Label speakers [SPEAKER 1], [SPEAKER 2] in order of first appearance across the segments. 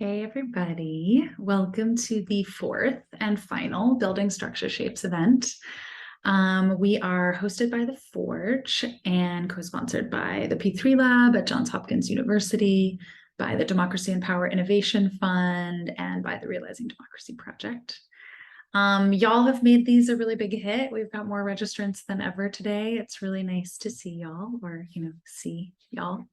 [SPEAKER 1] Hey everybody, welcome to the fourth and final Building Structure Shapes event. We are hosted by The Forge and co-sponsored by the P3 Lab at Johns Hopkins University, by the Democracy and Power Innovation Fund, and by the Realizing Democracy Project. Y'all have made these a really big hit. We've got more registrants than ever today. It's really nice to see y'all, or see y'all.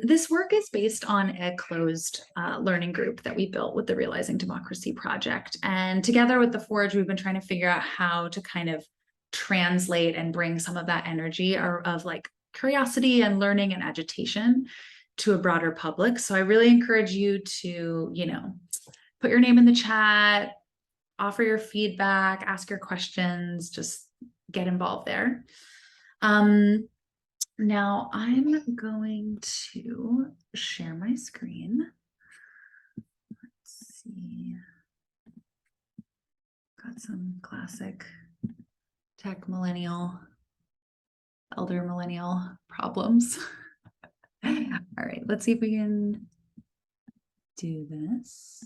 [SPEAKER 1] This work is based on a closed learning group that we built with the Realizing Democracy Project. And together with The Forge, we've been trying to figure out how to kind of translate and bring some of that energy of like curiosity and learning and agitation to a broader public. So I really encourage you to, put your name in the chat, offer your feedback, ask your questions, just get involved there. Now I'm going to share my screen. Let's see. Got some classic tech elder millennial problems. All right, let's see if we can do this.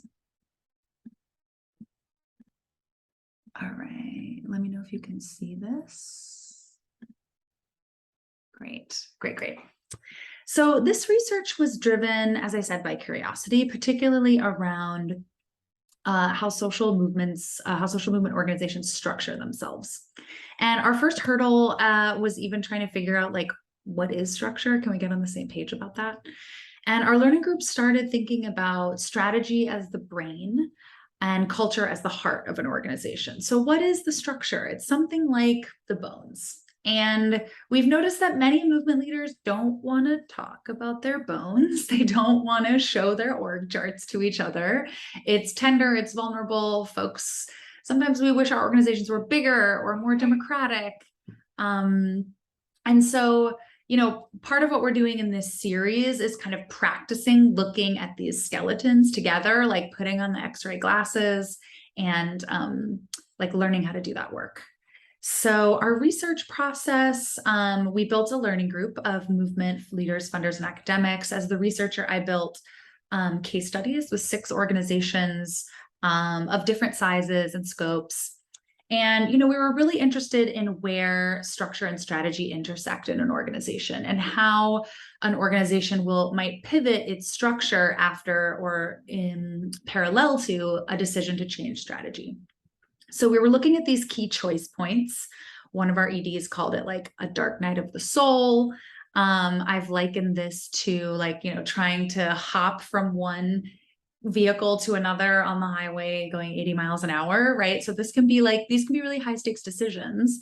[SPEAKER 1] All right, let me know if you can see this. Great. So this research was driven, as I said, by curiosity, particularly around how social movement organizations structure themselves. And our first hurdle was even trying to figure out, like, what is structure? Can we get on the same page about that? And our learning group started thinking about strategy as the brain and culture as the heart of an organization. So what is the structure? It's something like the bones. And we've noticed that many movement leaders don't want to talk about their bones. They don't want to show their org charts to each other. It's tender, it's vulnerable. Folks, sometimes we wish our organizations were bigger or more democratic. And so, part of what we're doing in this series is kind of practicing looking at these skeletons together, like putting on the X-ray glasses and like learning how to do that work. So our research process, we built a learning group of movement leaders, funders, and academics. As the researcher, I built case studies with 6 organizations of different sizes and scopes. And, we were really interested in where structure and strategy intersect in an organization and how an organization might pivot its structure after or in parallel to a decision to change strategy. So we were looking at these key choice points. One of our EDs called it like a dark night of the soul. I've likened this to trying to hop from one vehicle to another on the highway going 80 miles an hour, right? So these can be really high stakes decisions.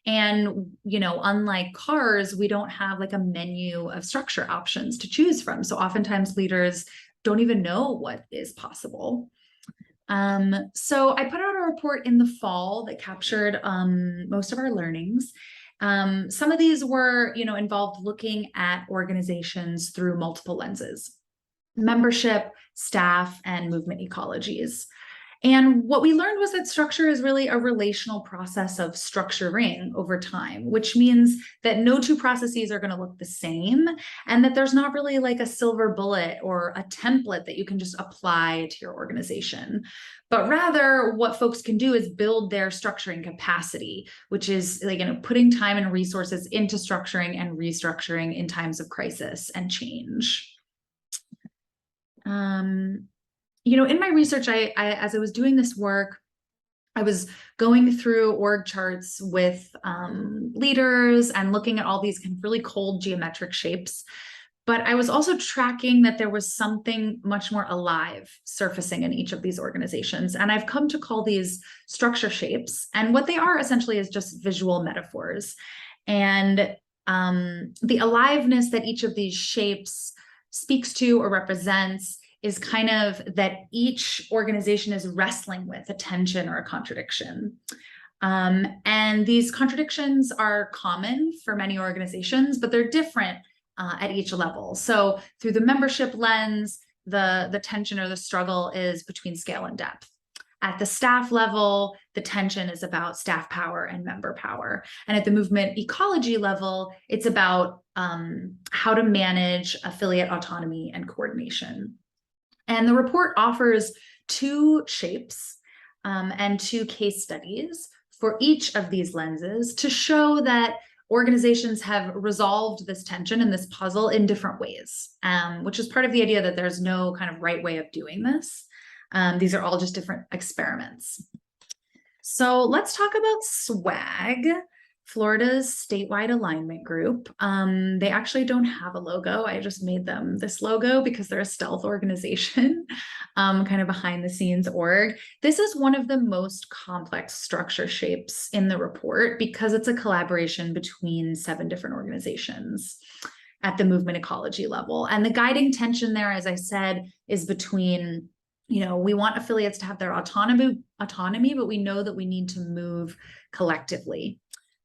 [SPEAKER 1] And, unlike cars, we don't have like a menu of structure options to choose from. So oftentimes leaders don't even know what is possible. So I put out a report in the fall that captured most of our learnings. Some of these were, involved looking at organizations through multiple lenses: membership, staff, and movement ecologies. And what we learned was that structure is really a relational process of structuring over time, which means that no two processes are going to look the same, and that there's not really like a silver bullet or a template that you can just apply to your organization. But rather, what folks can do is build their structuring capacity, which is putting time and resources into structuring and restructuring in times of crisis and change. In my research, I as I was doing this work, I was going through org charts with leaders and looking at all these kind of really cold geometric shapes. But I was also tracking that there was something much more alive surfacing in each of these organizations. And I've come to call these structure shapes. And what they are essentially is just visual metaphors. And the aliveness that each of these shapes speaks to or represents is kind of that each organization is wrestling with a tension or a contradiction. And these contradictions are common for many organizations, but they're different at each level. So through the membership lens, the tension or the struggle is between scale and depth. At the staff level, the tension is about staff power and member power. And at the movement ecology level, it's about how to manage affiliate autonomy and coordination. And the report offers 2 shapes and 2 case studies for each of these lenses to show that organizations have resolved this tension and this puzzle in different ways, which is part of the idea that there's no kind of right way of doing this. These are all just different experiments. So let's talk about SWAG, Florida's statewide alignment group. They actually don't have a logo. I just made them this logo because they're a stealth organization, kind of behind the scenes org. This is one of the most complex structure shapes in the report because it's a collaboration between 7 different organizations at the movement ecology level. And the guiding tension there, as I said, is between, we want affiliates to have their autonomy, but we know that we need to move collectively.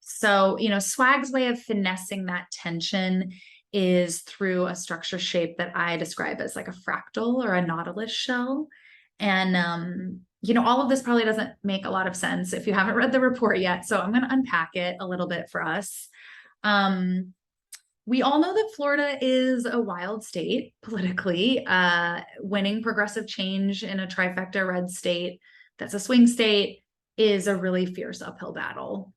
[SPEAKER 1] So, SWAG's way of finessing that tension is through a structure shape that I describe as like a fractal or a nautilus shell. And, all of this probably doesn't make a lot of sense if you haven't read the report yet. So I'm going to unpack it a little bit for us. We all know that Florida is a wild state politically. Winning progressive change in a trifecta red state that's a swing state is a really fierce uphill battle.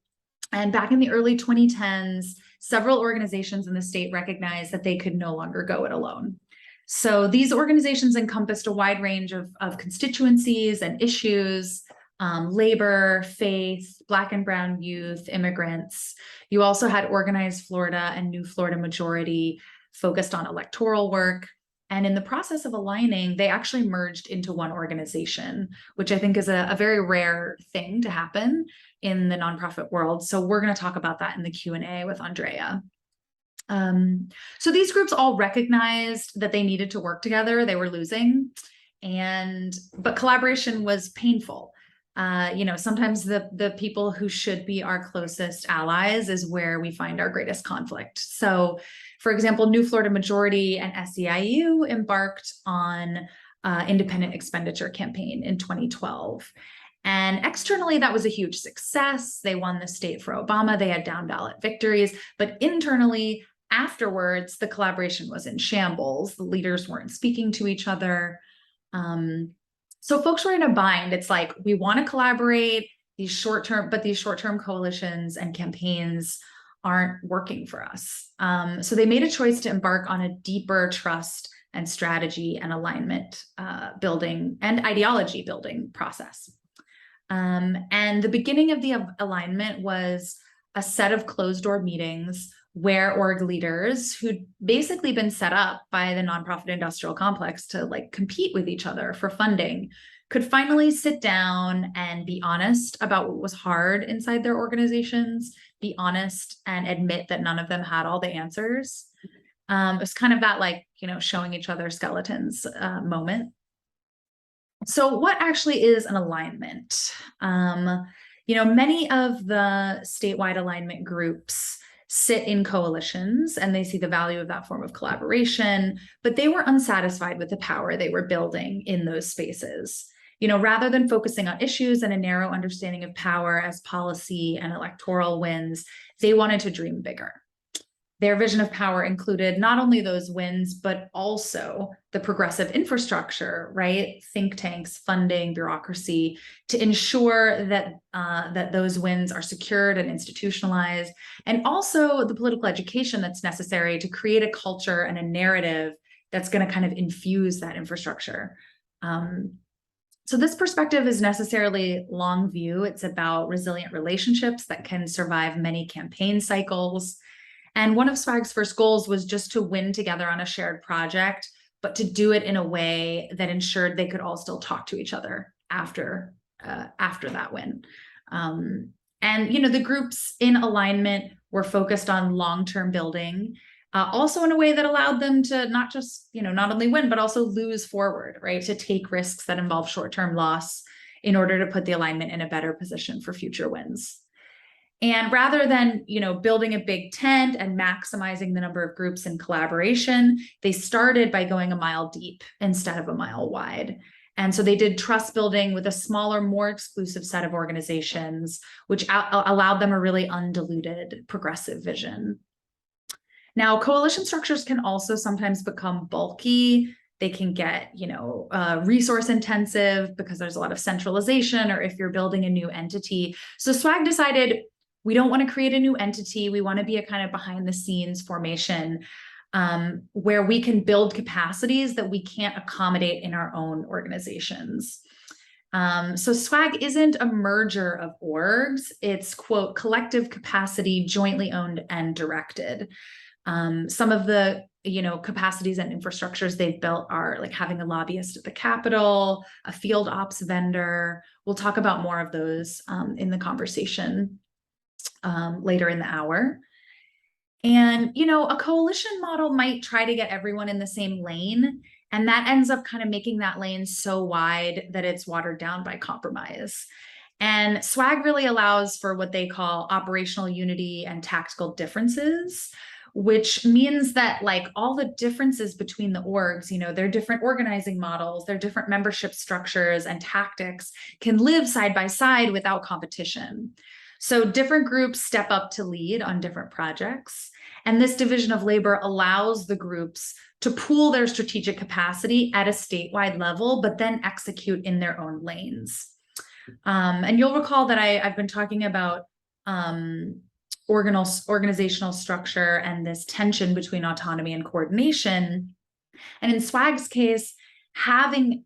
[SPEAKER 1] And back in the early 2010s, several organizations in the state recognized that they could no longer go it alone. So these organizations encompassed a wide range of constituencies and issues, labor, faith, Black and brown youth, immigrants. You also had Organized Florida and New Florida Majority focused on electoral work. And in the process of aligning, they actually merged into one organization, which I think is a very rare thing to happen in the nonprofit world. So we're going to talk about that in the Q&A with Andrea. So these groups all recognized that they needed to work together. They were losing, but collaboration was painful. Sometimes the people who should be our closest allies is where we find our greatest conflict. So, for example, New Florida Majority and SEIU embarked on independent expenditure campaign in 2012. And externally, that was a huge success. They won the state for Obama. They had down ballot victories. But internally, afterwards, the collaboration was in shambles. The leaders weren't speaking to each other. So folks were in a bind. It's like, we want to collaborate these short-term coalitions and campaigns aren't working for us. So they made a choice to embark on a deeper trust and strategy and alignment building and ideology building process. And the beginning of the alignment was a set of closed-door meetings where org leaders who'd basically been set up by the nonprofit industrial complex to compete with each other for funding could finally sit down and be honest about what was hard inside their organizations, be honest and admit that none of them had all the answers. It was kind of that showing each other skeletons moment. So what actually is an alignment? Many of the statewide alignment groups sit in coalitions and they see the value of that form of collaboration, but they were unsatisfied with the power they were building in those spaces. Rather than focusing on issues and a narrow understanding of power as policy and electoral wins, they wanted to dream bigger. Their vision of power included not only those wins, but also the progressive infrastructure, right? Think tanks, funding, bureaucracy, to ensure that that those wins are secured and institutionalized, and also the political education that's necessary to create a culture and a narrative that's going to kind of infuse that infrastructure. So this perspective is necessarily long view. It's about resilient relationships that can survive many campaign cycles. And one of SWAG's first goals was just to win together on a shared project, but to do it in a way that ensured they could all still talk to each other after that win. The groups in alignment were focused on long-term building, also in a way that allowed them to not just, not only win, but also lose forward, right? To take risks that involve short-term loss in order to put the alignment in a better position for future wins. And rather than, building a big tent and maximizing the number of groups in collaboration, they started by going a mile deep instead of a mile wide. And so they did trust building with a smaller, more exclusive set of organizations, which allowed them a really undiluted progressive vision. Now, coalition structures can also sometimes become bulky They can get, resource intensive because there's a lot of centralization, or if you're building a new entity. So SWAG decided we don't want to create a new entity. We want to be a kind of behind the scenes formation where we can build capacities that we can't accommodate in our own organizations. So SWAG isn't a merger of orgs. It's, quote, collective capacity, jointly owned and directed. Some of the, capacities and infrastructures they've built are like having a lobbyist at the Capitol, a field ops vendor. We'll talk about more of those in the conversation later in the hour. And, a coalition model might try to get everyone in the same lane, and that ends up kind of making that lane so wide that it's watered down by compromise. And SWAG really allows for what they call operational unity and tactical differences, which means that like all the differences between the orgs, their different organizing models, their different membership structures and tactics can live side by side without competition. So different groups step up to lead on different projects. And this division of labor allows the groups to pool their strategic capacity at a statewide level, but then execute in their own lanes. And you'll recall that I've been talking about organizational structure and this tension between autonomy and coordination. And in SWAG's case,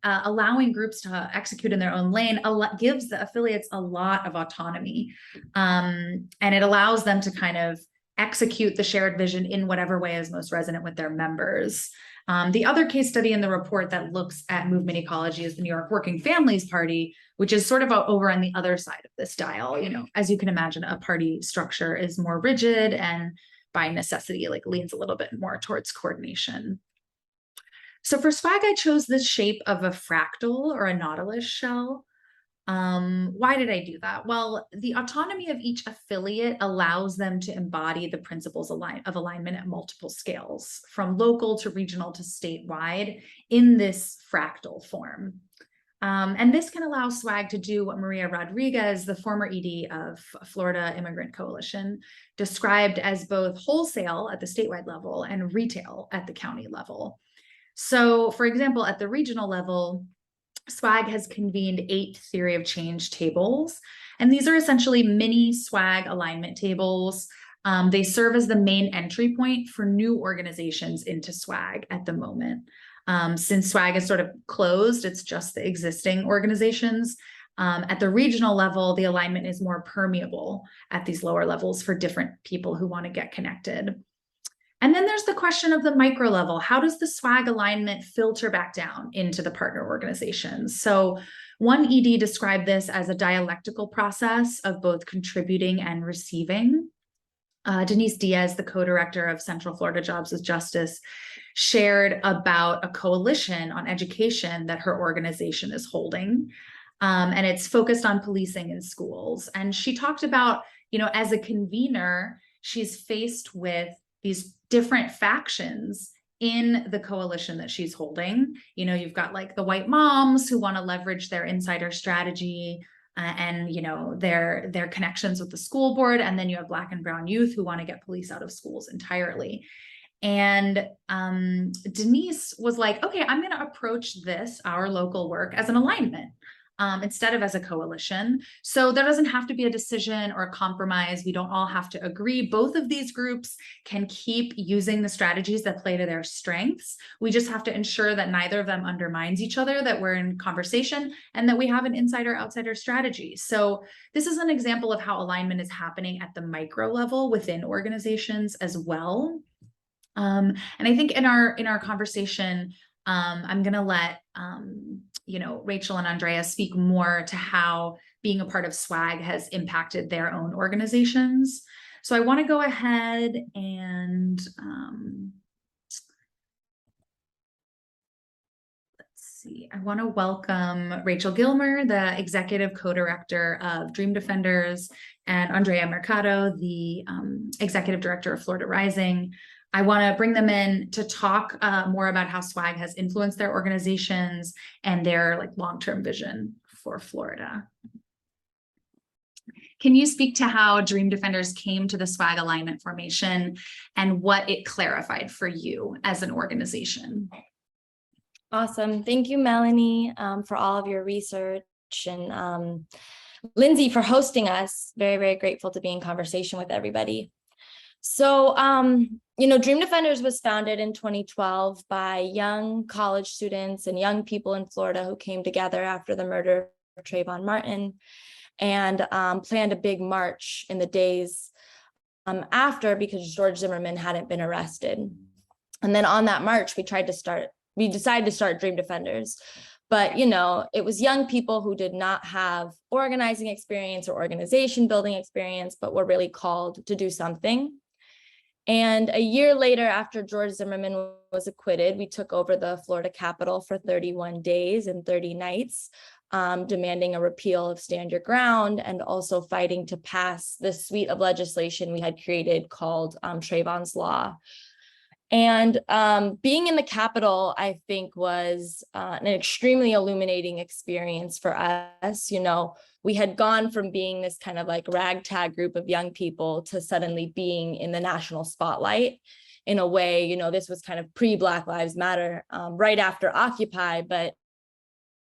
[SPEAKER 1] allowing groups to execute in their own lane gives the affiliates a lot of autonomy, and it allows them to kind of execute the shared vision in whatever way is most resonant with their members. The other case study in the report that looks at movement ecology is the New York Working Families Party, which is sort of over on the other side of this dial. As you can imagine, a party structure is more rigid and by necessity like leans a little bit more towards coordination. So for SWAG, I chose this shape of a fractal or a nautilus shell. Why did I do that? Well, the autonomy of each affiliate allows them to embody the principles of alignment at multiple scales, from local to regional to statewide, in this fractal form. And this can allow SWAG to do what Maria Rodriguez, the former ED of Florida Immigrant Coalition, described as both wholesale at the statewide level and retail at the county level. So, for example, at the regional level, SWAG has convened 8 theory of change tables, and these are essentially mini SWAG alignment tables. They serve as the main entry point for new organizations into SWAG at the moment. Since SWAG is sort of closed, it's just the existing organizations. At the regional level, the alignment is more permeable at these lower levels for different people who want to get connected. And then there's the question of the micro level. How does the SWAG alignment filter back down into the partner organizations? So one ED described this as a dialectical process of both contributing and receiving. Denise Diaz, the co-director of Central Florida Jobs with Justice, shared about a coalition on education that her organization is holding. And it's focused on policing in schools. And she talked about, as a convener, she's faced with these different factions in the coalition that she's holding. You've got like the white moms who want to leverage their insider strategy and their connections with the school board, and then you have Black and brown youth who want to get police out of schools entirely. And Denise was like, okay, I'm going to approach our local work, as an alignment instead of as a coalition. So there doesn't have to be a decision or a compromise. We don't all have to agree. Both of these groups can keep using the strategies that play to their strengths. We just have to ensure that neither of them undermines each other, that we're in conversation, and that we have an insider-outsider strategy. So this is an example of how alignment is happening at the micro level within organizations as well. And I think in our conversation, I'm going to let Rachel and Andrea speak more to how being a part of SWAG has impacted their own organizations. So I want to go ahead and let's see. I want to welcome Rachel Gilmer, the executive co-director of Dream Defenders, and Andrea Mercado, the executive director of Florida Rising. I want to bring them in to talk more about how SWAG has influenced their organizations and their long-term vision for Florida. Can you speak to how Dream Defenders came to the SWAG alignment formation and what it clarified for you as an organization?
[SPEAKER 2] Awesome. Thank you, Melanie, for all of your research, and Lindsay for hosting us. Very, very grateful to be in conversation with everybody. So, Dream Defenders was founded in 2012 by young college students and young people in Florida who came together after the murder of Trayvon Martin, and planned a big march in the days after, because George Zimmerman hadn't been arrested. And then on that march, we decided to start Dream Defenders. But, it was young people who did not have organizing experience or organization building experience, but were really called to do something. And a year later, after George Zimmerman was acquitted, we took over the Florida Capitol for 31 days and 30 nights, demanding a repeal of Stand Your Ground, and also fighting to pass the suite of legislation we had created called Trayvon's Law. And being in the Capitol, I think, was an extremely illuminating experience for us. We had gone from being this kind of like ragtag group of young people to suddenly being in the national spotlight in a way. This was kind of pre-Black Lives Matter, right after Occupy, but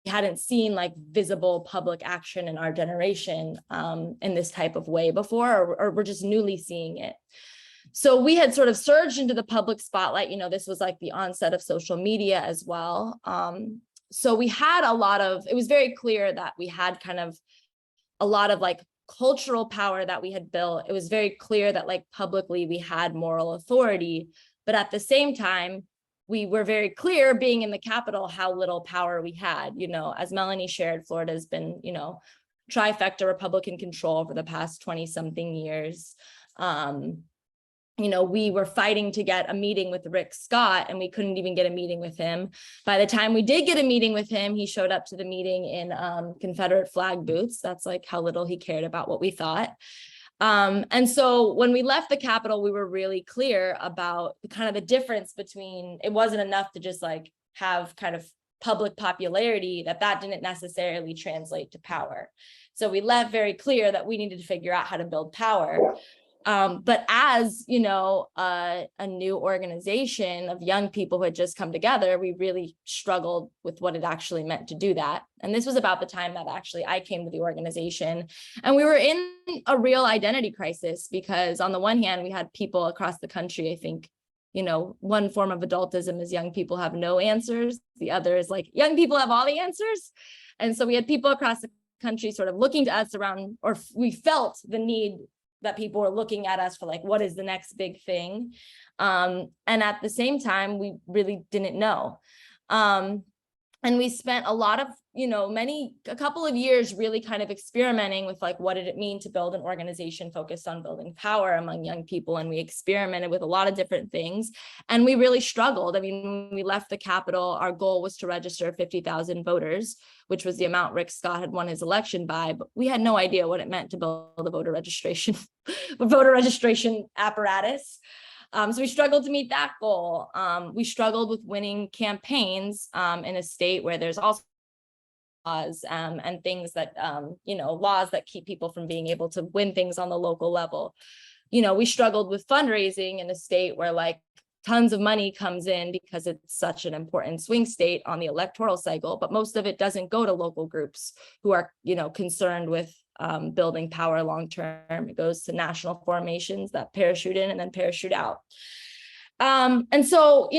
[SPEAKER 2] we hadn't seen like visible public action in our generation in this type of way before, or we're just newly seeing it. So we had sort of surged into the public spotlight. This was like the onset of social media as well. So we had it was very clear that we had kind of a lot of like cultural power that we had built. It was very clear that like publicly we had moral authority, but at the same time, we were very clear being in the Capitol how little power we had. As Melanie shared, Florida has been, trifecta Republican control for the past 20 something years. We were fighting to get a meeting with Rick Scott, and we couldn't even get a meeting with him. By the time we did get a meeting with him, he showed up to the meeting in Confederate flag boots. That's like how little he cared about what we thought. And so when we left the Capitol, we were really clear about kind of the difference between, it wasn't enough to just like have kind of public popularity, that didn't necessarily translate to power. So we left very clear that we needed to figure out how to build power. But as, a new organization of young people who had just come together, we really struggled with what it actually meant to do that. And this was about the time that actually I came to the organization, and we were in a real identity crisis, because on the one hand, we had people across the country, I think, one form of adultism is young people have no answers. The other is like young people have all the answers. And so we had people across the country sort of looking to us around, or we felt the need that people were looking at us for like, what is the next big thing? And at the same time, we really didn't know. And we spent a lot of, a couple of years really kind of experimenting with like, what did it mean to build an organization focused on building power among young people? And we experimented with a lot of different things, and we really struggled. I mean, when we left the Capitol, our goal was to register 50,000 voters, which was the amount Rick Scott had won his election by, but we had no idea what it meant to build a voter registration apparatus. So we struggled to meet that goal. We struggled with winning campaigns in a state where there's also laws and things that, laws that keep people from being able to win things on the local level. We struggled with fundraising in a state where like tons of money comes in because it's such an important swing state on the electoral cycle, but most of it doesn't go to local groups who are, as with building power long term. It goes to national formations that parachute in and then parachute out. And so,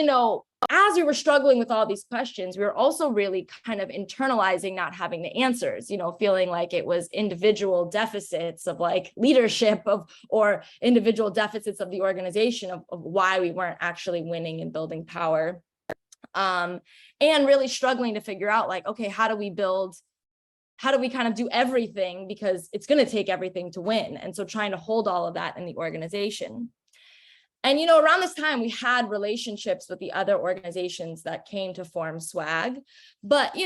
[SPEAKER 2] as we were struggling with all these questions, we were also really kind of internalizing not having the answers, feeling like it was individual deficits of like leadership or individual deficits of the organization of why we weren't actually winning and building power. And really struggling to figure out like, okay, how do we kind of do everything, because it's going to take everything to win. And so trying to hold all of that in the organization. And, around this time, we had relationships with the other organizations that came to form SWAG. But,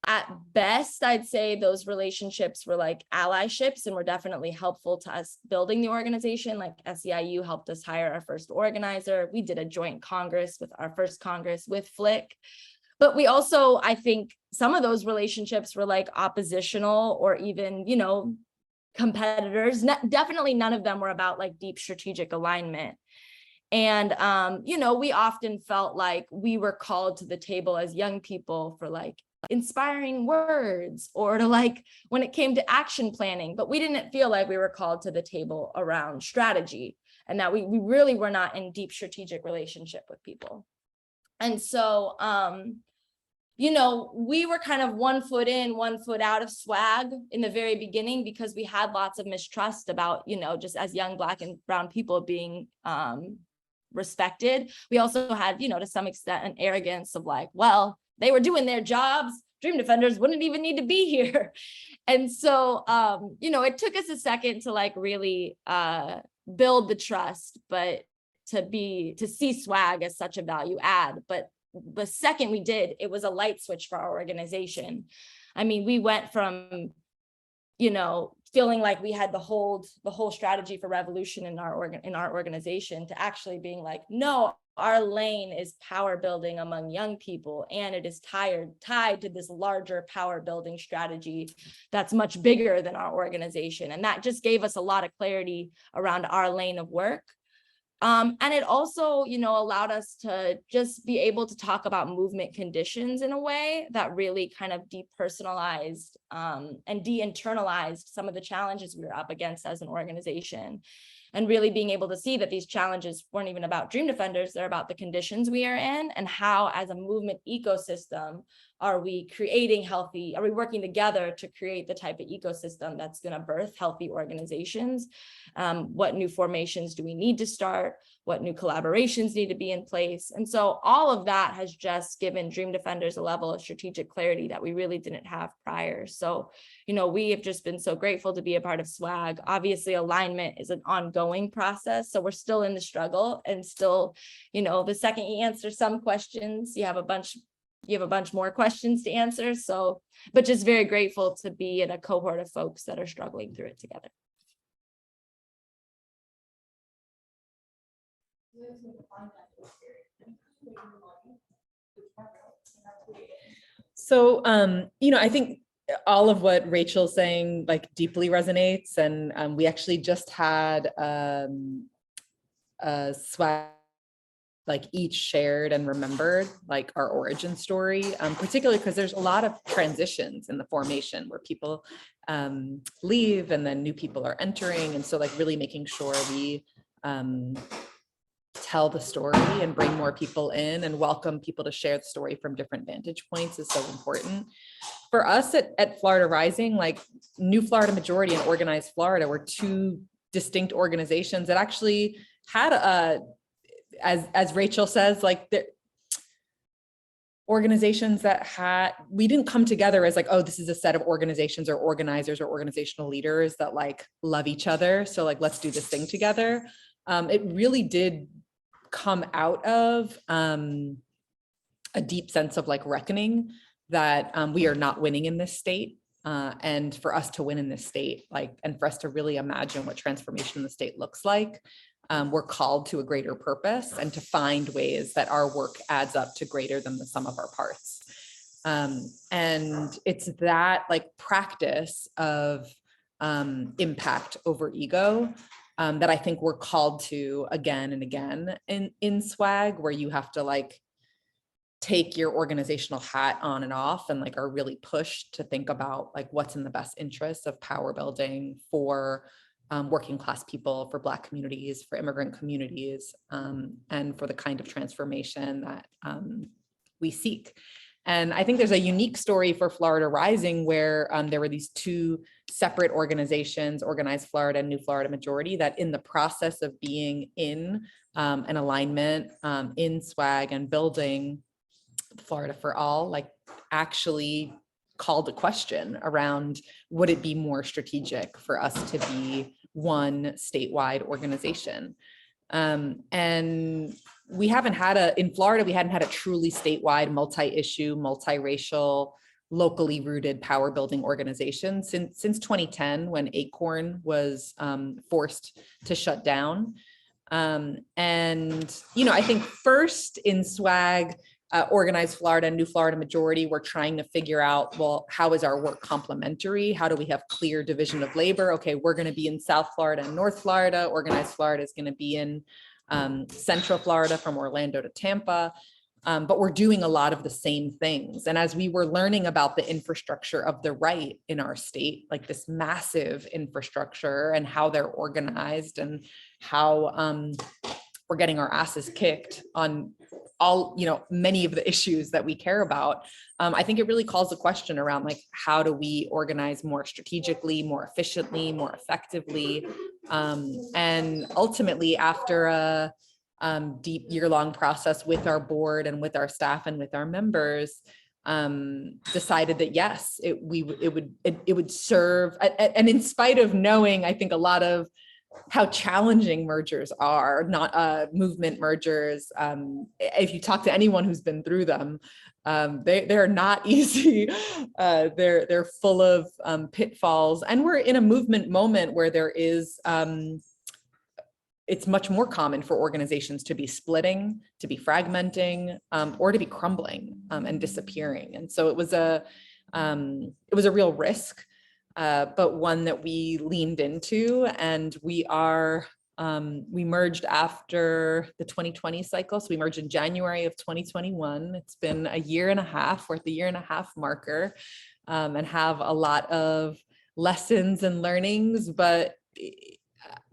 [SPEAKER 2] at best, I'd say those relationships were like allyships and were definitely helpful to us building the organization. Like SEIU helped us hire our first organizer. We did a joint congress with our first congress with Flick. But we also, I think some of those relationships were like oppositional or even, competitors. Definitely none of them were about like deep strategic alignment. And, we often felt like we were called to the table as young people for like inspiring words or to like when it came to action planning, but we didn't feel like we were called to the table around strategy and that we really were not in deep strategic relationship with people. And so, we were kind of 1 foot in, 1 foot out of swag in the very beginning because we had lots of mistrust about, just as young Black and brown people being respected. We also had, to some extent, an arrogance of like, well, they were doing their jobs. Dream Defenders wouldn't even need to be here. And so, it took us a second to like really build the trust, but to see swag as such a value add. But the second we did, it was a light switch for our organization. I mean, we went from, feeling like we had the whole strategy for revolution in our organization to actually being like, no, our lane is power building among young people, and it is tied to this larger power building strategy that's much bigger than our organization. And that just gave us a lot of clarity around our lane of work. And it also, allowed us to just be able to talk about movement conditions in a way that really kind of depersonalized and de-internalized some of the challenges we were up against as an organization. And really being able to see that these challenges weren't even about Dream Defenders, they're about the conditions we are in and how, as a movement ecosystem, are we working together to create the type of ecosystem that's going to birth healthy organizations? What new formations do we need to start? What new collaborations need to be in place? And so all of that has just given Dream Defenders a level of strategic clarity that we really didn't have prior. So, we have just been so grateful to be a part of SWAG. Obviously, alignment is an ongoing process. So we're still in the struggle and still, the second you answer some questions, you have a bunch more questions to answer. So, but just very grateful to be in a cohort of folks that are struggling through it together.
[SPEAKER 3] So, I think all of what Rachel's saying like deeply resonates, and we actually just had a SWAG like each shared and remembered like our origin story, particularly because there's a lot of transitions in the formation where people leave and then new people are entering. And so like really making sure we tell the story and bring more people in and welcome people to share the story from different vantage points is so important. For us at Florida Rising, like New Florida Majority and Organized Florida were two distinct organizations that actually had as Rachel says, like the organizations that we didn't come together as like, oh, this is a set of organizations or organizers or organizational leaders that like love each other. So like, let's do this thing together. It really did come out of a deep sense of like reckoning that we are not winning in this state. And for us to win in this state, like, and for us to really imagine what transformation in the state looks like, we're called to a greater purpose and to find ways that our work adds up to greater than the sum of our parts. And it's that like practice of impact over ego that I think we're called to again and again in SWAG, where you have to like take your organizational hat on and off and like are really pushed to think about like what's in the best interest of power building for working class people, for Black communities, for immigrant communities, and for the kind of transformation that we seek. And I think there's a unique story for Florida Rising where there were these two separate organizations, Organized Florida and New Florida Majority, that in the process of being in an alignment in SWAG and building Florida for All, like actually called a question around, would it be more strategic for us to be one statewide organization? And we haven't had in Florida, we hadn't had a truly statewide, multi-issue, multiracial, locally rooted power building organization since 2010, when Acorn was forced to shut down. And, I think first in SWAG, Organized Florida and New Florida Majority, we're trying to figure out, well, how is our work complementary? How do we have clear division of labor? Okay, we're going to be in South Florida and North Florida. Organized Florida is going to be in Central Florida from Orlando to Tampa. But we're doing a lot of the same things. And as we were learning about the infrastructure of the right in our state, like this massive infrastructure and how they're organized and how we're getting our asses kicked on all, many of the issues that we care about, I think it really calls the question around like, how do we organize more strategically, more efficiently, more effectively? And ultimately, after a deep year-long process with our board and with our staff and with our members, decided that yes, it would serve, and in spite of knowing, I think, a lot of how challenging mergers are, not movement mergers. If you talk to anyone who's been through them, they're not easy. They're full of pitfalls, and we're in a movement moment where there is. It's much more common for organizations to be splitting, to be fragmenting, or to be crumbling and disappearing. And so it was a real risk, but one that we leaned into, and we merged after the 2020 cycle. So we merged in January of 2021. It's been a year and a half. We're at the year and a half marker, and have a lot of lessons and learnings, but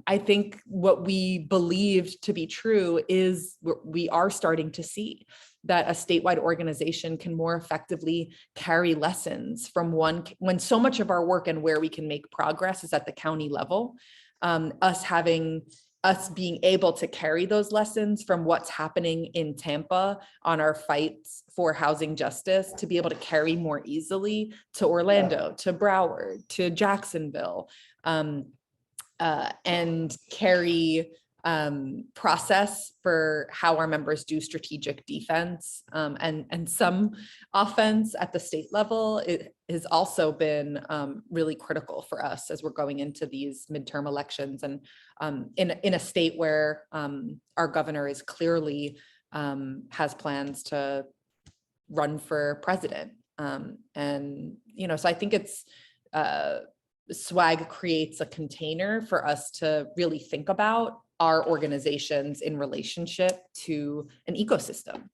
[SPEAKER 3] I think what we believed to be true is we are starting to see that a statewide organization can more effectively carry lessons from when so much of our work and where we can make progress is at the county level. Us being able to carry those lessons from what's happening in Tampa on our fights for housing justice to be able to carry more easily to Orlando, to Broward, to Jacksonville, and carry process for how our members do strategic defense and some offense at the state level. It has also been really critical for us as we're going into these midterm elections, and in a state where our governor is clearly has plans to run for president. And so I think it's SWAG creates a container for us to really think about our organizations in relationship to an ecosystem.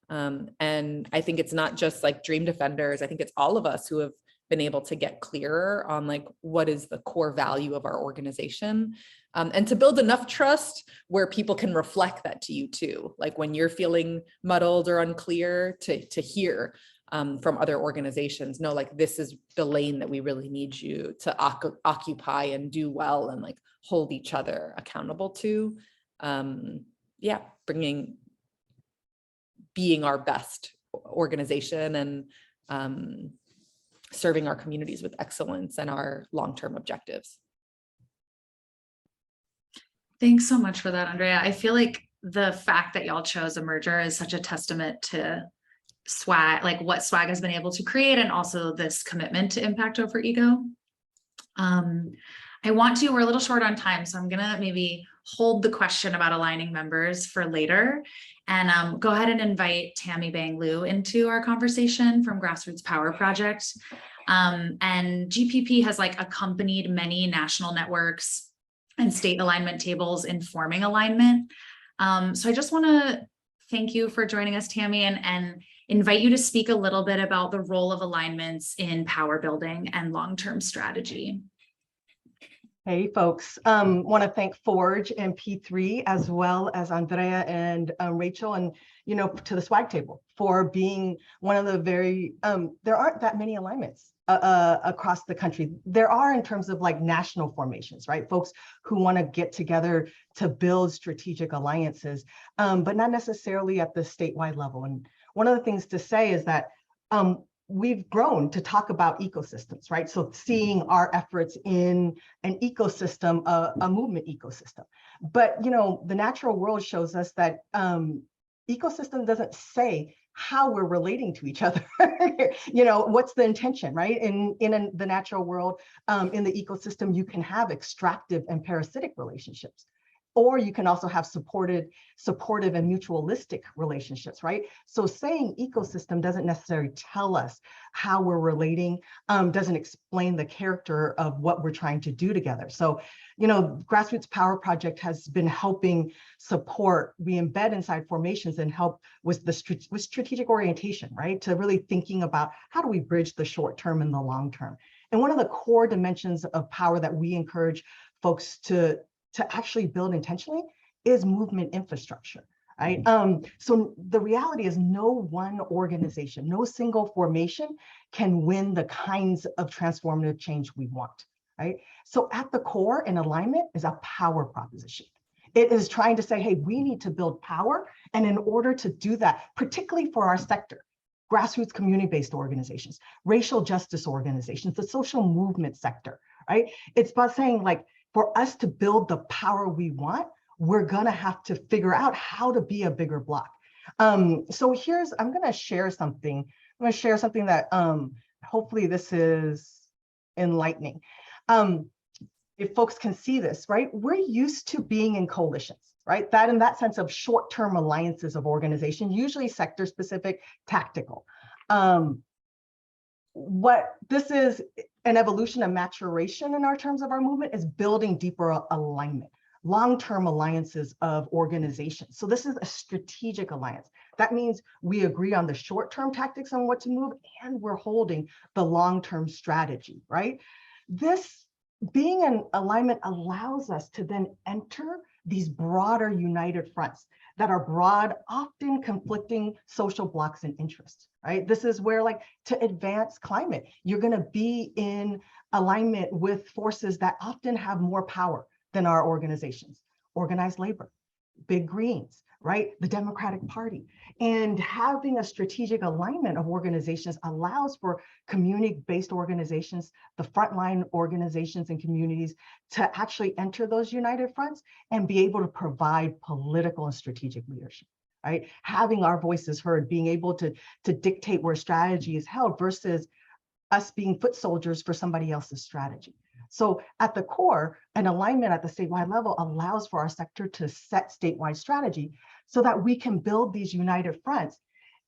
[SPEAKER 3] And I think it's not just like Dream Defenders. I think it's all of us who have been able to get clearer on like, what is the core value of our organization, and to build enough trust where people can reflect that to you too. Like when you're feeling muddled or unclear, to hear from other organizations, no, like this is the lane that we really need you to occupy and do well and like hold each other accountable to. Being our best organization and serving our communities with excellence and our long-term objectives.
[SPEAKER 1] Thanks so much for that, Andrea. I feel like the fact that y'all chose a merger is such a testament to SWAG, like what SWAG has been able to create, and also this commitment to impact over ego. We're a little short on time, so I'm gonna maybe hold the question about aligning members for later, and go ahead and invite Tammy Bang Luu into our conversation from Grassroots Power Project. And GPP has like accompanied many national networks and state alignment tables in forming alignment. So I just wanna thank you for joining us, Tammy, and invite you to speak a little bit about the role of alignments in power building and long-term strategy.
[SPEAKER 4] Hey folks, want to thank Forge and P3 as well as Andrea and Rachel, and to the SWAG table for being one of the very, there aren't that many alignments across the country. There are in terms of like national formations, right? Folks who want to get together to build strategic alliances, but not necessarily at the statewide level. And one of the things to say is that we've grown to talk about ecosystems, right? So seeing our efforts in an ecosystem, a movement ecosystem. But, the natural world shows us that ecosystem doesn't say how we're relating to each other. What's the intention, right? In the natural world, in the ecosystem, you can have extractive and parasitic relationships, Or you can also have supportive and mutualistic relationships, right? So saying ecosystem doesn't necessarily tell us how we're relating, doesn't explain the character of what we're trying to do together. So, you know, Grassroots Power Project has been helping support, we embed inside formations and help with the strategic orientation, right? To really thinking about how do we bridge the short term and the long term. And one of the core dimensions of power that we encourage folks to actually build intentionally is movement infrastructure, right? So the reality is no one organization, no single formation can win the kinds of transformative change we want, right? So at the core, an alignment is a power proposition. It is trying to say, hey, we need to build power. And in order to do that, particularly for our sector, grassroots community-based organizations, racial justice organizations, the social movement sector, right? It's about saying, like, for us to build the power we want, we're gonna have to figure out how to be a bigger block. So I'm gonna share something. I'm gonna share something that hopefully this is enlightening. If folks can see this, right? We're used to being in coalitions, right? That in that sense of short-term alliances of organization, usually sector-specific, tactical. What this is an evolution and maturation in our terms of our movement is building deeper alignment, long-term alliances of organizations. So this is a strategic alliance. That means we agree on the short-term tactics on what to move, and we're holding the long-term strategy, right? This being in alignment allows us to then enter these broader united fronts that are broad, often conflicting social blocks and interests, right? This is where, like, to advance climate, you're gonna be in alignment with forces that often have more power than our organizations. Organized labor, big greens, right? The Democratic Party. And having a strategic alignment of organizations allows for community-based organizations, the frontline organizations and communities, to actually enter those united fronts and be able to provide political and strategic leadership, right? Having our voices heard, being able to dictate where strategy is held versus us being foot soldiers for somebody else's strategy. So at the core, an alignment at the statewide level allows for our sector to set statewide strategy so that we can build these united fronts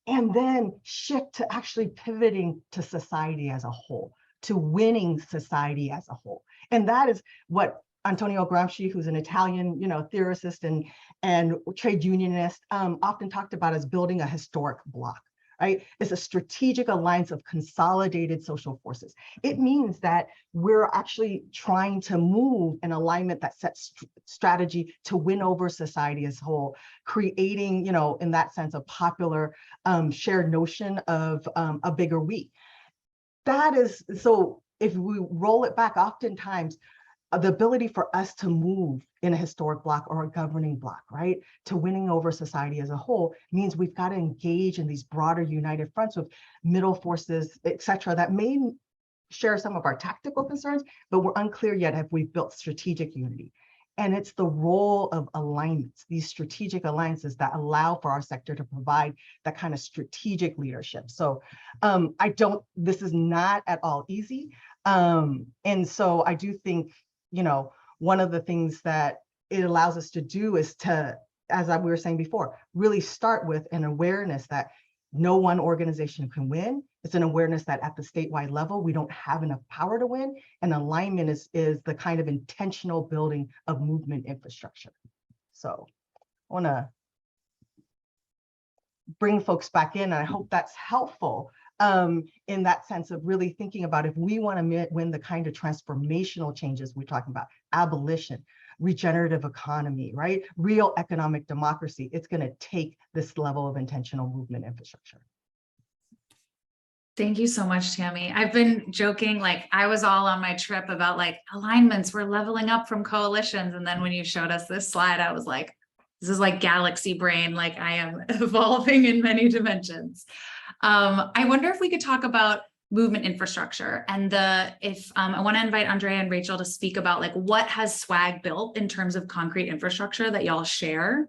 [SPEAKER 4] and then shift to actually pivoting to society as a whole, to winning society as a whole. And that is what Antonio Gramsci, who's an Italian, theorist and trade unionist, often talked about as building a historic bloc. Right? It's a strategic alliance of consolidated social forces. It means that we're actually trying to move an alignment that sets strategy to win over society as a whole, creating, in that sense, a popular shared notion of a bigger we. That is, so if we roll it back, oftentimes, the ability for us to move in a historic bloc or a governing bloc, right, to winning over society as a whole means we've got to engage in these broader united fronts with middle forces, et cetera, that may share some of our tactical concerns, but we're unclear yet if we've built strategic unity. And it's the role of alignments, these strategic alliances that allow for our sector to provide that kind of strategic leadership. So this is not at all easy. And so I do think, one of the things that it allows us to do is to, as we were saying before, really start with an awareness that no one organization can win. It's an awareness that at the statewide level, we don't have enough power to win. And alignment is the kind of intentional building of movement infrastructure. So I want to bring folks back in, and I hope that's helpful. In that sense of really thinking about if we want to win the kind of transformational changes we're talking about, abolition, regenerative economy, right? Real economic democracy, it's going to take this level of intentional movement infrastructure.
[SPEAKER 1] Thank you so much, Tammy. I've been joking, like I was all on my trip about like alignments, we're leveling up from coalitions. And then when you showed us this slide, I was like, this is like galaxy brain, like I am evolving in many dimensions. I wonder if we could talk about movement infrastructure and I want to invite Andrea and Rachel to speak about like what has SWAG built in terms of concrete infrastructure that y'all share.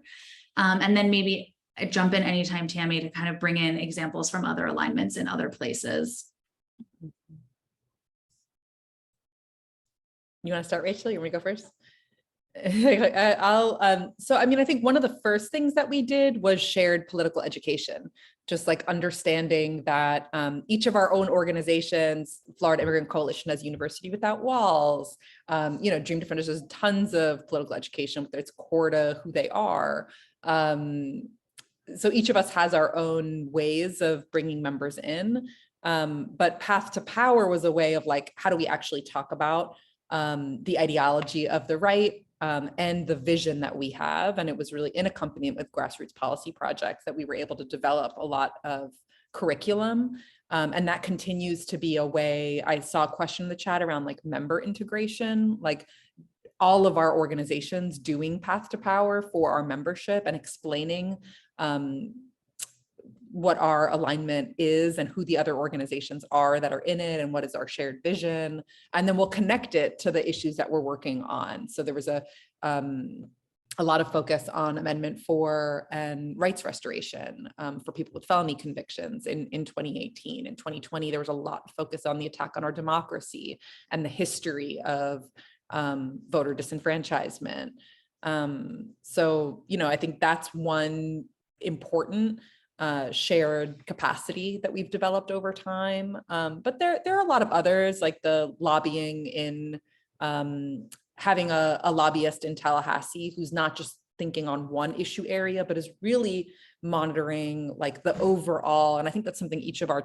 [SPEAKER 1] And then maybe jump in anytime, Tammy, to kind of bring in examples from other alignments in other places.
[SPEAKER 3] You want to start, Rachel? You want me to go first? So I mean, I think one of the first things that we did was shared political education, just like understanding that each of our own organizations, Florida Immigrant Coalition has University Without Walls, Dream Defenders has tons of political education, whether it's core to who they are. So each of us has our own ways of bringing members in. But Path to Power was a way of like, how do we actually talk about the ideology of the right and the vision that we have. And it was really in accompaniment with Grassroots Policy Projects that we were able to develop a lot of curriculum. And that continues to be a way. I saw a question in the chat around like member integration, like all of our organizations doing Path to Power for our membership and explaining what our alignment is and who the other organizations are that are in it and what is our shared vision. And then we'll connect it to the issues that we're working on. So there was a lot of focus on Amendment 4 and rights restoration for people with felony convictions in 2018. In 2020, there was a lot of focus on the attack on our democracy and the history of voter disenfranchisement. So, I think that's one important shared capacity that we've developed over time. But there are a lot of others, like the lobbying in having a lobbyist in Tallahassee who's not just thinking on one issue area, but is really monitoring like the overall. And I think that's something each of our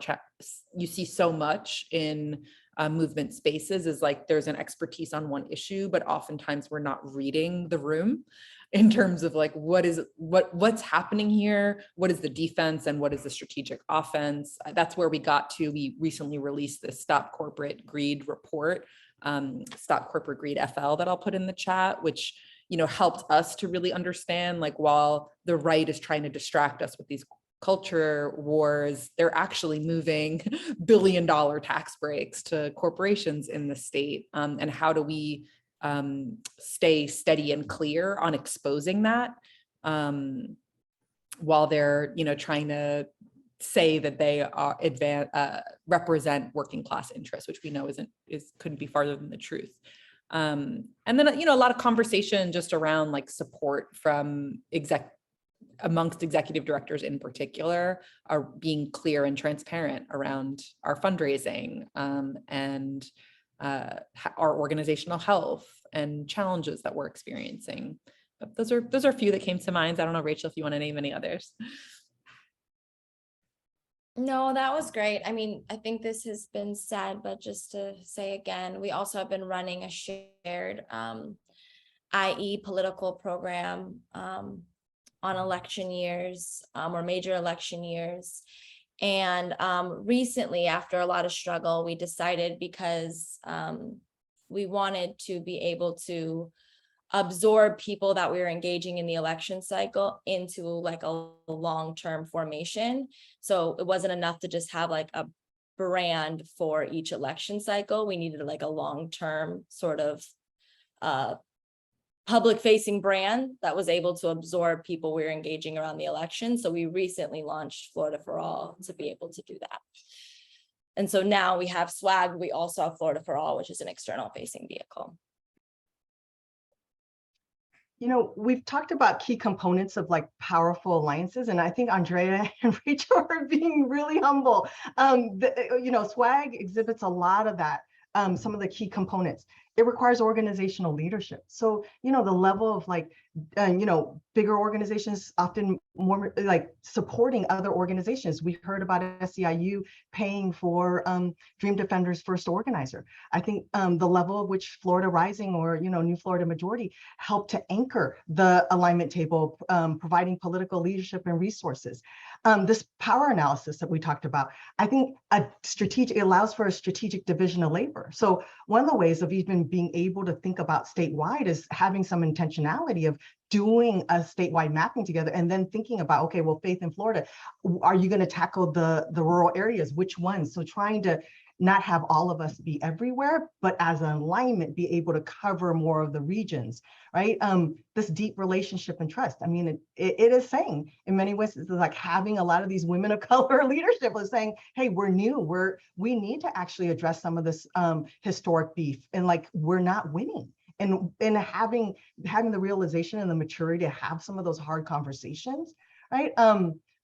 [SPEAKER 3] you see so much in movement spaces is like there's an expertise on one issue, but oftentimes we're not reading the room in terms of like what's happening here, what is the defense and what is the strategic offense. That's where we got to. We recently released this Stop Corporate Greed report, Stop Corporate Greed FL, that I'll put in the chat, which helped us to really understand, like, while the right is trying to distract us with these culture wars, they're actually moving billion-dollar tax breaks to corporations in the state. And how do we stay steady and clear on exposing that while they're trying to say that they are represent working class interests, which we know couldn't be farther than the truth. And then a lot of conversation just around like support from amongst executive directors in particular, are being clear and transparent around our fundraising and our organizational health and challenges that we're experiencing. But those are a few that came to mind. I don't know, Rachel, if you want to name any others.
[SPEAKER 2] No, that was great. I mean, I think this has been said, but just to say again, we also have been running a shared IE political program on election years or major election years. And recently, after a lot of struggle, we decided, because we wanted to be able to absorb people that we were engaging in the election cycle into like a long-term formation. So it wasn't enough to just have like a brand for each election cycle. We needed like a long-term sort of public-facing brand that was able to absorb people we were engaging around the election. So we recently launched Florida for All to be able to do that. And so now we have SWAG, we also have Florida for All, which is an external facing vehicle.
[SPEAKER 4] We've talked about key components of like powerful alliances, and I think Andrea and Rachel are being really humble. SWAG exhibits a lot of that, some of the key components. It requires organizational leadership. So, the level of like, bigger organizations often more like supporting other organizations. We heard about SEIU paying for Dream Defenders First Organizer. I think the level of which Florida Rising or, New Florida Majority helped to anchor the alignment table, providing political leadership and resources. This power analysis that we talked about, I think it allows for a strategic division of labor. So one of the ways of even being able to think about statewide is having some intentionality of doing a statewide mapping together and then thinking about, okay, well, Faith in Florida, are you going to tackle the rural areas? Which ones? So trying to not have all of us be everywhere, but as an alignment, be able to cover more of the regions, right? This deep relationship and trust. I mean, it is saying in many ways, it's like having a lot of these women of color leadership is saying, hey, we're new, we need to actually address some of this historic beef, and like, we're not winning. and having the realization and the maturity to have some of those hard conversations, right?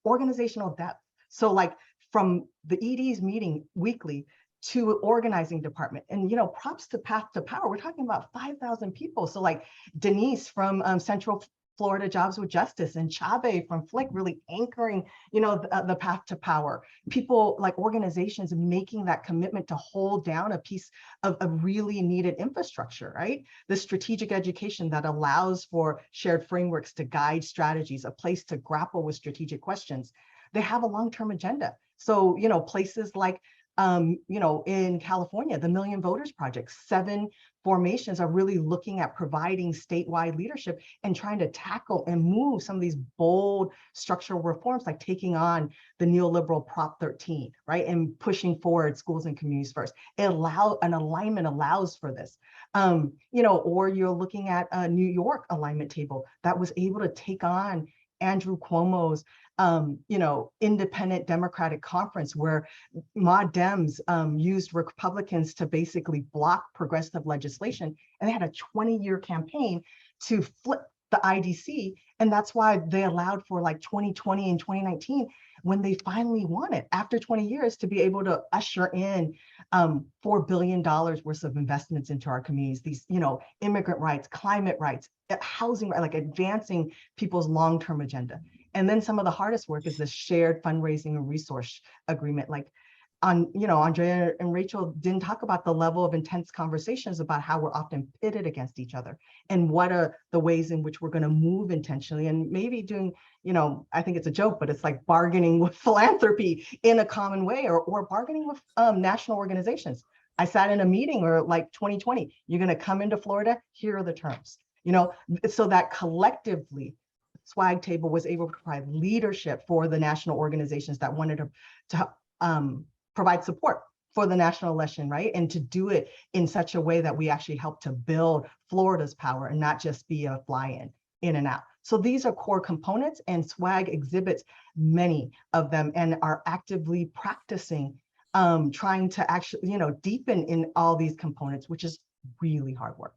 [SPEAKER 4] Organizational depth. So like from the EDs meeting weekly to organizing department, and props to Path to Power. We're talking about 5,000 people. So like Denise from Central Florida Jobs with Justice and Chave from Flick really anchoring, the Path to Power. People like organizations making that commitment to hold down a piece of a really needed infrastructure, right? The strategic education that allows for shared frameworks to guide strategies, a place to grapple with strategic questions. They have a long-term agenda. So, places like, in California, the Million Voters Project, 7 formations are really looking at providing statewide leadership and trying to tackle and move some of these bold structural reforms, like taking on the neoliberal Prop 13, right? And pushing forward schools and communities first. An alignment allows for this. Or you're looking at a New York alignment table that was able to take on Andrew Cuomo's independent Democratic conference, where Mod Dems used Republicans to basically block progressive legislation. And they had a 20-year campaign to flip the IDC. And that's why they allowed for like 2020 and 2019, when they finally won it after 20 years, to be able to usher in $4 billion worth of investments into our communities, these, immigrant rights, climate rights, housing, like advancing people's long-term agenda. And then some of the hardest work is the shared fundraising and resource agreement. Like Andrea and Rachel didn't talk about the level of intense conversations about how we're often pitted against each other and what are the ways in which we're going to move intentionally, and maybe doing, I think it's a joke, but it's like bargaining with philanthropy in a common way, or bargaining with national organizations. I sat in a meeting where like 2020, you're going to come into Florida, here are the terms, so that collectively SWAG table was able to provide leadership for the national organizations that wanted to provide support for the national election, right? And to do it in such a way that we actually help to build Florida's power and not just be a fly-in, in and out. So these are core components, and SWAG exhibits many of them and are actively practicing, trying to actually, deepen in all these components, which is really hard work.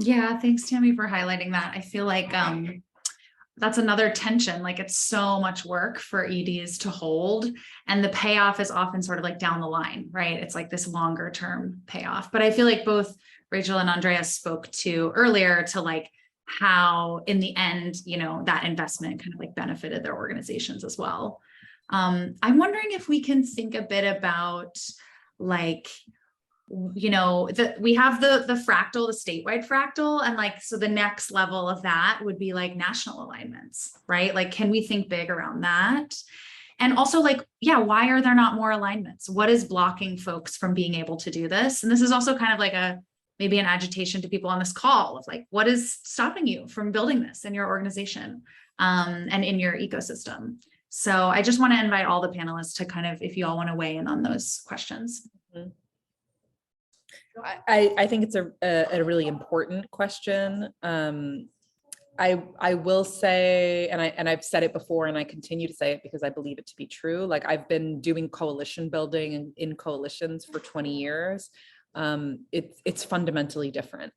[SPEAKER 1] Yeah, thanks, Tammy, for highlighting that. I feel like that's another tension. Like, it's so much work for EDs to hold, and the payoff is often sort of like down the line, right? It's like this longer term payoff. But I feel like both Rachel and Andrea spoke to earlier to like how in the end, that investment kind of like benefited their organizations as well. I'm wondering if we can think a bit about like, we have the fractal, the statewide fractal, and like, so the next level of that would be like national alignments, right? Like, can we think big around that? And also like, yeah, why are there not more alignments? What is blocking folks from being able to do this? And this is also kind of like maybe an agitation to people on this call of like, what is stopping you from building this in your organization and in your ecosystem? So I just want to invite all the panelists to kind of, if you all want to weigh in on those questions.
[SPEAKER 3] Mm-hmm. I think it's a really important question. I will say, and I've said it before, and I continue to say it because I believe it to be true. Like, I've been doing coalition building and in coalitions for 20 years. It's fundamentally different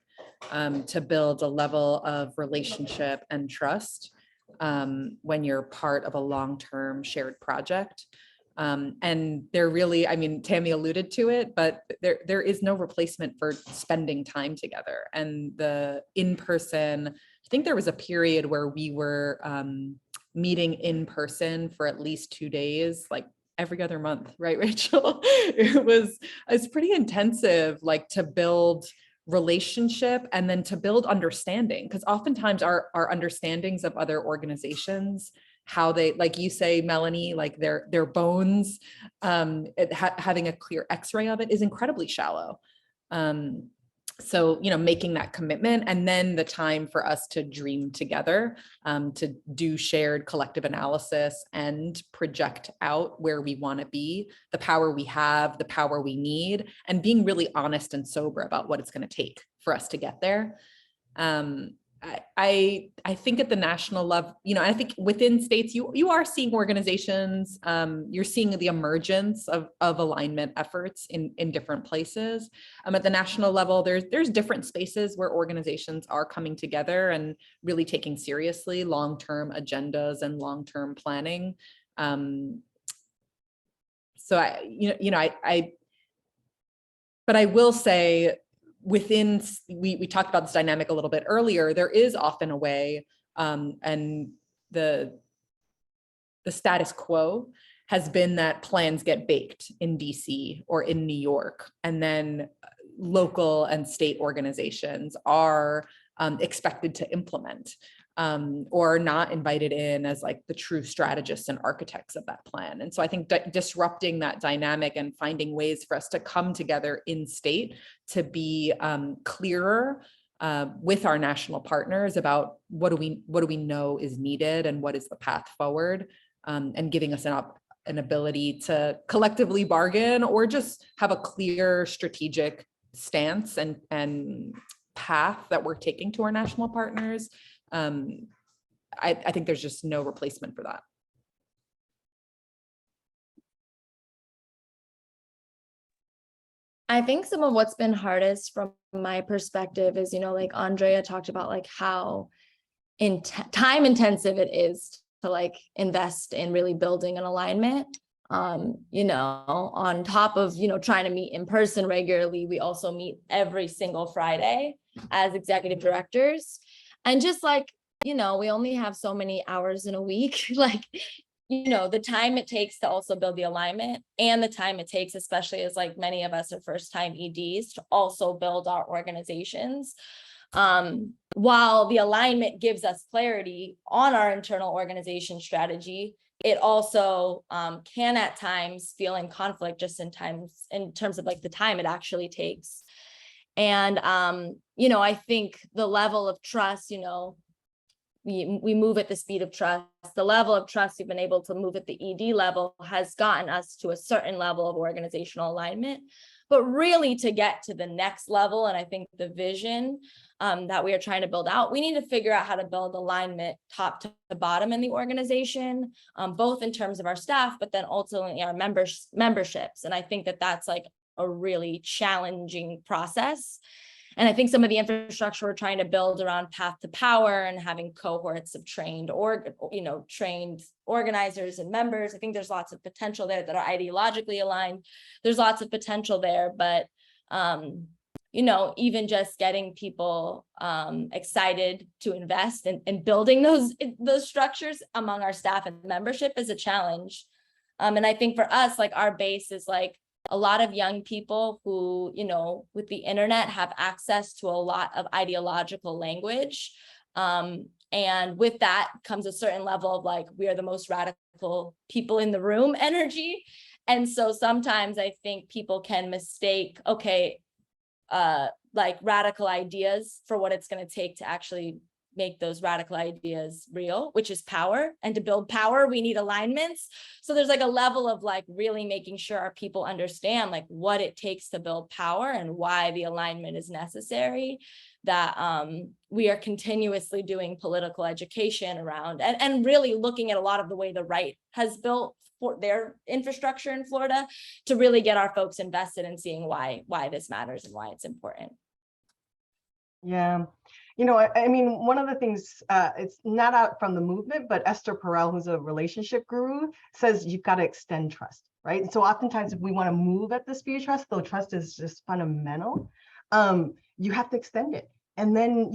[SPEAKER 3] to build a level of relationship and trust when you're part of a long-term shared project. And there really, Tammy alluded to it, but there is no replacement for spending time together. And the in-person, I think there was a period where we were meeting in person for at least 2 days, like every other month, right, Rachel? It's pretty intensive, like to build relationship and then to build understanding, because oftentimes our understandings of other organizations, how they, like you say, Melanie, like their bones, having a clear x-ray of it is incredibly shallow. So, making that commitment, and then the time for us to dream together, to do shared collective analysis and project out where we want to be, the power we have, the power we need, and being really honest and sober about what it's going to take for us to get there. I think at the national level, I think within states, you are seeing organizations, you're seeing the emergence of alignment efforts in different places. At the national level, there's different spaces where organizations are coming together and really taking seriously long-term agendas and long-term planning. But I will say, within, we talked about this dynamic a little bit earlier, there is often a way, and the status quo has been that plans get baked in DC or in New York, and then local and state organizations are expected to implement, or not invited in as like the true strategists and architects of that plan. And so I think disrupting that dynamic and finding ways for us to come together in state to be clearer with our national partners about what do we know is needed and what is the path forward, and giving us an ability to collectively bargain or just have a clear strategic stance and path that we're taking to our national partners. I think there's just no replacement for that.
[SPEAKER 2] I think some of what's been hardest from my perspective is, like Andrea talked about, like how time intensive it is to like invest in really building an alignment. On top of, trying to meet in person regularly, we also meet every single Friday as executive directors. And just like, we only have so many hours in a week, like, the time it takes to also build the alignment and the time it takes, especially as like many of us are first-time EDs, to also build our organizations. While the alignment gives us clarity on our internal organization strategy, it also can at times feel in conflict just in terms of like the time it actually takes. And, I think the level of trust, we move at the speed of trust. The level of trust we've been able to move at the ED level has gotten us to a certain level of organizational alignment. But really, to get to the next level, and I think the vision that we are trying to build out, we need to figure out how to build alignment top to bottom in the organization, both in terms of our staff, but then ultimately our memberships. And I think that that's like a really challenging process. And I think some of the infrastructure we're trying to build around path to power and having cohorts of trained organizers and members, I think there's lots of potential there that are ideologically aligned. There's lots of potential there, but even just getting people excited to invest in building those structures among our staff and membership is a challenge. And I think for us, like our base is like a lot of young people who, with the internet have access to a lot of ideological language. And with that comes a certain level of like, we are the most radical people in the room energy. And so sometimes I think people can mistake, like radical ideas for what it's going to take to actually make those radical ideas real, which is power. And to build power, we need alignments. So there's like a level of like really making sure our people understand like what it takes to build power and why the alignment is necessary, that we are continuously doing political education around and really looking at a lot of the way the right has built for their infrastructure in Florida to really get our folks invested in seeing why this matters and why it's important.
[SPEAKER 4] Yeah. I mean, one of the things, it's not out from the movement, but Esther Perel, who's a relationship guru, says you've got to extend trust, right? And so oftentimes if we want to move at the speed of trust, though trust is just fundamental, you have to extend it. And then,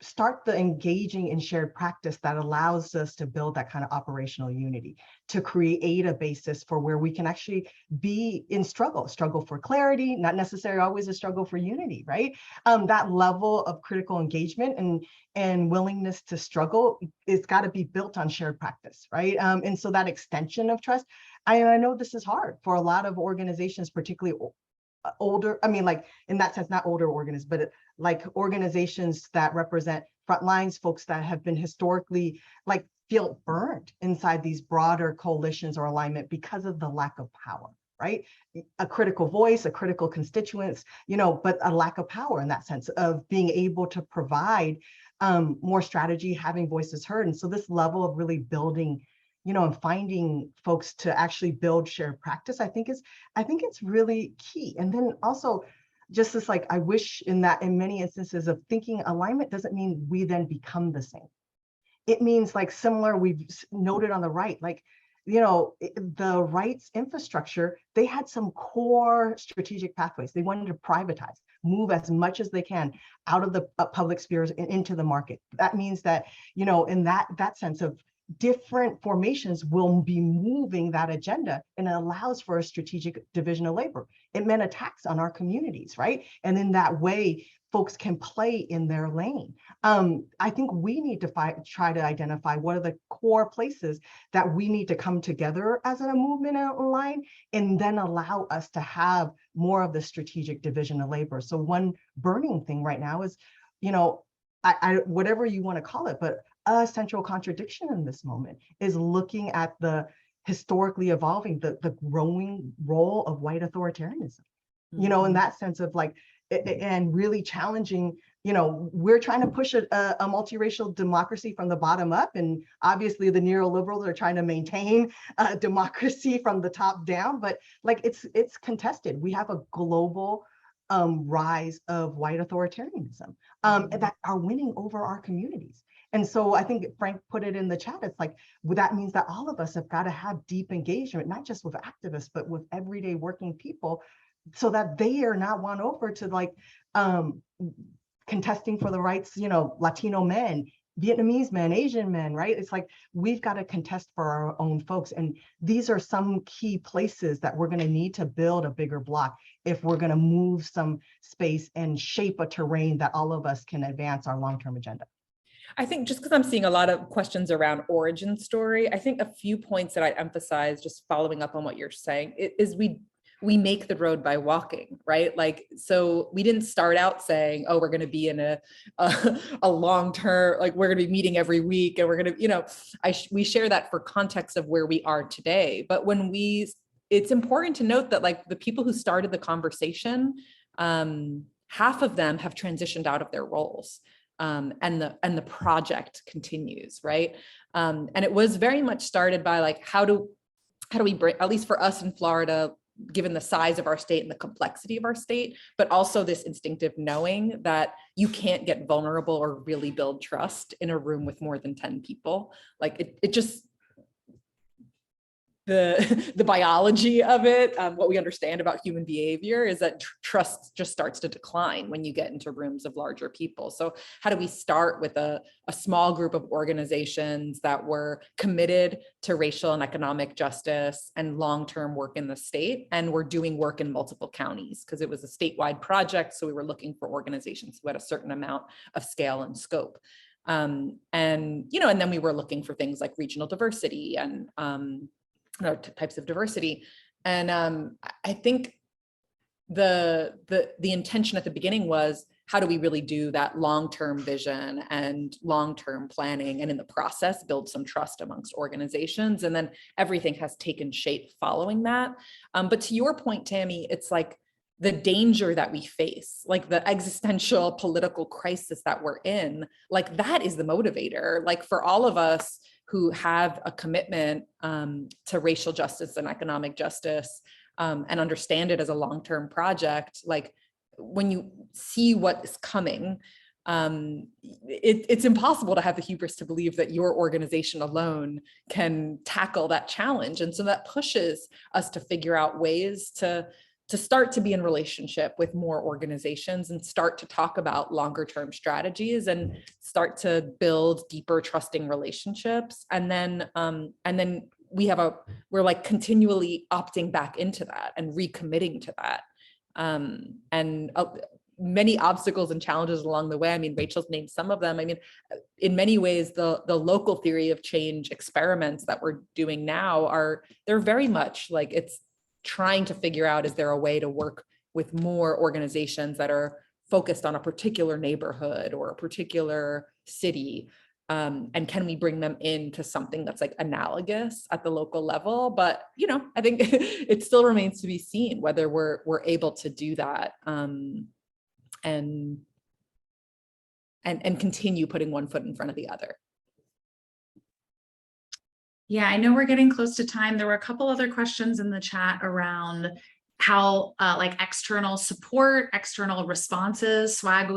[SPEAKER 4] start the engaging in shared practice that allows us to build that kind of operational unity, to create a basis for where we can actually be in struggle for clarity, not necessarily always a struggle for unity, right? That level of critical engagement and willingness to struggle, it's got to be built on shared practice, right? And so that extension of trust, I know this is hard for a lot of organizations, particularly older, I mean, like in that sense, not older organizations, but like organizations that represent frontlines, folks that have been historically like feel burned inside these broader coalitions or alignment because of the lack of power, right? A critical voice, a critical constituents, but a lack of power in that sense of being able to provide more strategy, having voices heard. And so this level of really building, and finding folks to actually build shared practice, I think it's really key. And then also just this, like, I wish in many instances of thinking alignment doesn't mean we then become the same. It means, like, similar, we've noted on the right, like, the rights infrastructure, they had some core strategic pathways. They wanted to privatize, move as much as they can out of the public spheres and into the market. That means that, in that sense of different formations will be moving that agenda, and it allows for a strategic division of labor. It meant attacks on our communities, right? And in that way, folks can play in their lane. I think we need to try to identify what are the core places that we need to come together as a movement and align, and then allow us to have more of the strategic division of labor. So one burning thing right now is, whatever you want to call it, but a central contradiction in this moment is looking at the historically evolving, the growing role of white authoritarianism, in that sense of, like, and really challenging, we're trying to push a multiracial democracy from the bottom up. And obviously the neoliberals are trying to maintain democracy from the top down, but, like, it's contested. We have a global rise of white authoritarianism that are winning over our communities. And so I think Frank put it in the chat. It's like, well, that means that all of us have got to have deep engagement, not just with activists, but with everyday working people, so that they are not won over to, like, contesting for the rights, Latino men, Vietnamese men, Asian men, right? It's like, we've got to contest for our own folks. And these are some key places that we're going to need to build a bigger block if we're going to move some space and shape a terrain that all of us can advance our long-term agenda.
[SPEAKER 3] I think just because I'm seeing a lot of questions around origin story, I think a few points that I emphasize, just following up on what you're saying, is we make the road by walking, right? Like, so we didn't start out saying, oh, we're going to be in a long-term, like, we're going to be meeting every week, and we're going to, we share that for context of where we are today. But it's important to note that, like, the people who started the conversation, half of them have transitioned out of their roles. And the project continues, right? And it was very much started by, like, how do we bring, at least for us in Florida, given the size of our state and the complexity of our state, but also this instinctive knowing that you can't get vulnerable or really build trust in a room with more than 10 people. Like, it just, the biology of it, what we understand about human behavior is that trust just starts to decline when you get into rooms of larger people. So how do we start with a small group of organizations that were committed to racial and economic justice and long-term work in the state, and we're doing work in multiple counties because it was a statewide project. So we were looking for organizations who had a certain amount of scale and scope. And then we were looking for things like regional diversity and types of diversity. And I think the intention at the beginning was, how do we really do that long-term vision and long-term planning, and in the process build some trust amongst organizations? And then everything has taken shape following that. But to your point, Tammy, it's like the danger that we face, like the existential political crisis that we're in, like, that is the motivator. Like, for all of us who have a commitment to racial justice and economic justice, and understand it as a long-term project, like, when you see what is coming, it's impossible to have the hubris to believe that your organization alone can tackle that challenge. And so that pushes us to figure out ways to start to be in relationship with more organizations and start to talk about longer term strategies and start to build deeper trusting relationships. And then we're like continually opting back into that and recommitting to that. And many obstacles and challenges along the way. I mean, Rachel's named some of them. I mean, in many ways, the local theory of change experiments that we're doing now they're very much like, it's trying to figure out, is there a way to work with more organizations that are focused on a particular neighborhood or a particular city, And can we bring them into something that's like analogous at the local level? But, you know, I think it still remains to be seen whether we're able to do that, and continue putting one foot in front of the other.
[SPEAKER 1] Yeah, I know we're getting close to time. There were a couple other questions in the chat around how like external support, external responses. SWAG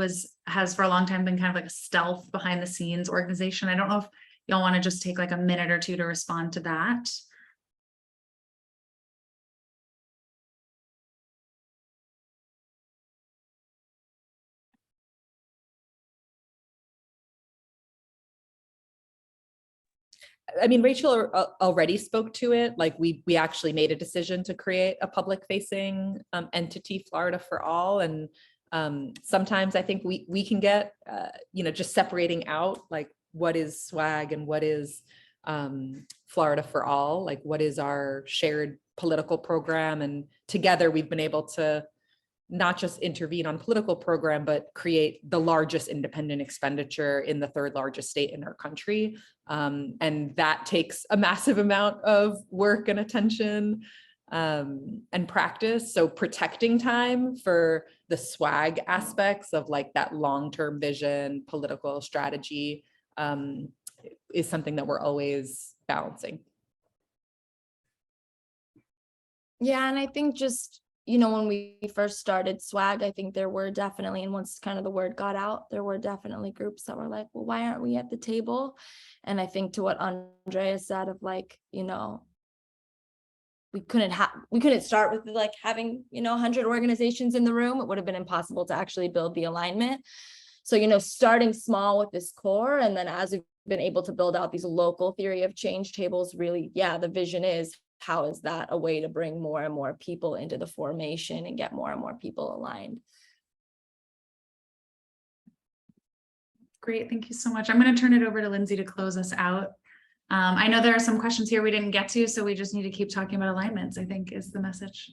[SPEAKER 1] has for a long time been kind of like a stealth behind the scenes organization. I don't know if y'all want to just take like a minute or two to respond to that.
[SPEAKER 3] I mean, Rachel already spoke to it. Like we actually made a decision to create a public facing entity, Florida for All. And sometimes I think we can get, you know, just separating out like what is SWAG and what is Florida for All, like what is our shared political program. And together we've been able to not just intervene on political program, but create the largest independent expenditure in the third largest state in our country. And that takes a massive amount of work and attention and practice. So protecting time for the SWAG aspects of like that long-term vision, political strategy is something that we're always balancing.
[SPEAKER 2] Yeah, and I think just, you know, when we first started SWAG, I think there were definitely, and once kind of the word got out, there were definitely groups that were like, well, why aren't we at the table? And I think to what Andrea said of like, you know, we couldn't start with like having, you know, 100 organizations in the room. It would have been impossible to actually build the alignment. So, you know, starting small with this core, and then as we've been able to build out these local theory of change tables, really, yeah, the vision is, how is that a way to bring more and more people into the formation and get more and more people aligned?
[SPEAKER 1] Great, thank you so much. I'm going to turn it over to Lindsay to close us out. I know there are some questions here we didn't get to, so we just need to keep talking about alignments, I think is the message.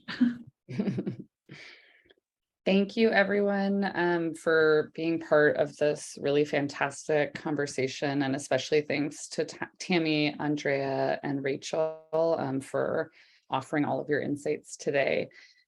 [SPEAKER 5] Thank you, everyone, for being part of this really fantastic conversation, and especially thanks to Tammy, Andrea, and Rachel for offering all of your insights today.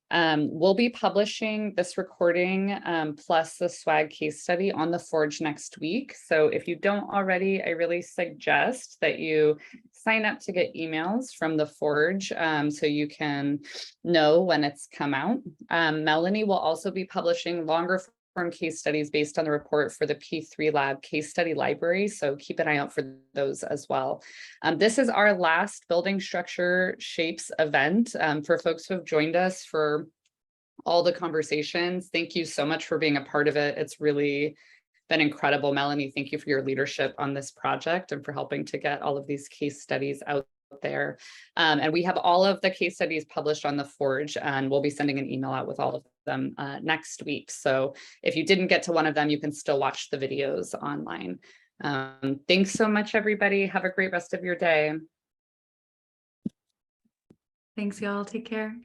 [SPEAKER 5] We'll be publishing this recording plus the SWAG case study on the Forge next week. So if you don't already, I really suggest that you sign up to get emails from the Forge so you can know when it's come out. Melanie will also be publishing longer form case studies based on the report for the P3 Lab case study library. So keep an eye out for those as well. This is our last Building Structure Shapes event. For folks who have joined us for all the conversations, thank you so much for being a part of it. It's really been incredible. Melanie, thank you for your leadership on this project and for helping to get all of these case studies out there. And we have all of the case studies published on the Forge, and we'll be sending an email out with all of them next week. So if you didn't get to one of them, you can still watch the videos online. Thanks so much, everybody. Have a great rest of your day.
[SPEAKER 1] Thanks, y'all. Take care.